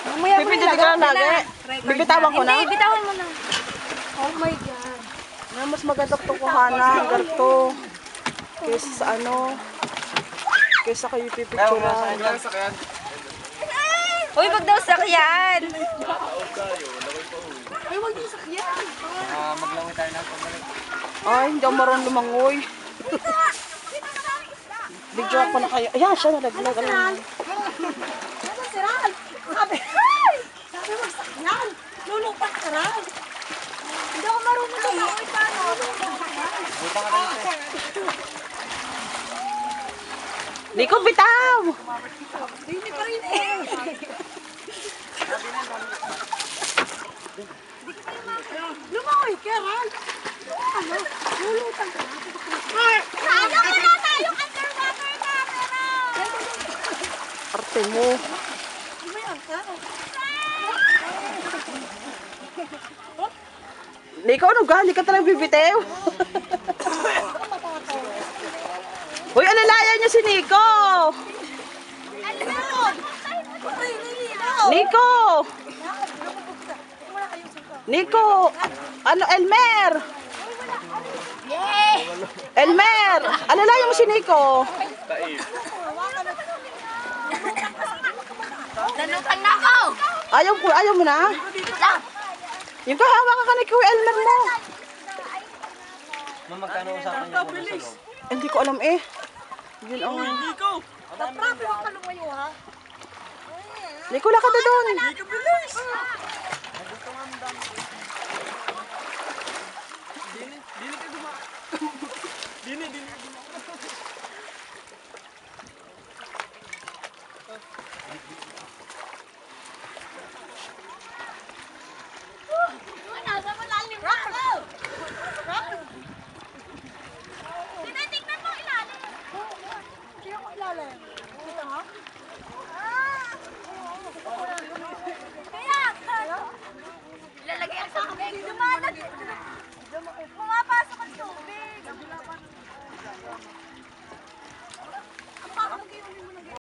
Mamaya mo Pipindutin ko lang lagi. Bibitawan ko na. Hindi, bitawan mo na. Oh my God. Na mas magandang tukuhanan, garto. Kaysa sa ano. Kaysa kayo pipicturan. Uy, wag daw sakyan. Ay, wag yung sakyan. Maglangoy tayo na pabalik. Ay, hindi ako marunong lumangoy. Video ako na kayo. Ayan, siya nalaglag. Sabi mo sakyan. Lulupat ka rin. Hindi ako marunong lumangoy paano. Buta ka rin. Nico, bitaw! Hindi pa rin eh. Lumangoy ka rin. Ano? Lulutan ka rin. Tayo ka na! Tayong underwater camera! Arte mo. Nico, ano ga? Hindi ka talagang bibitew. Uy, alalayan niyo si Nico! Nico! Nico! Ano, Elmer? Elmer! Alalayan mo si Nico. Nanutan na ako! Ayaw mo na? Yung kahawakan ka ni Kuya Elmer mo. Magkano usapan niyo muna sa loob? Hindi ko alam eh. Yun ang... Nico! Naprabi ako ka lumayo ha? Nico, lakad na doon. Nico, bilis! Dini ka gumawa. Dini ka gumawa.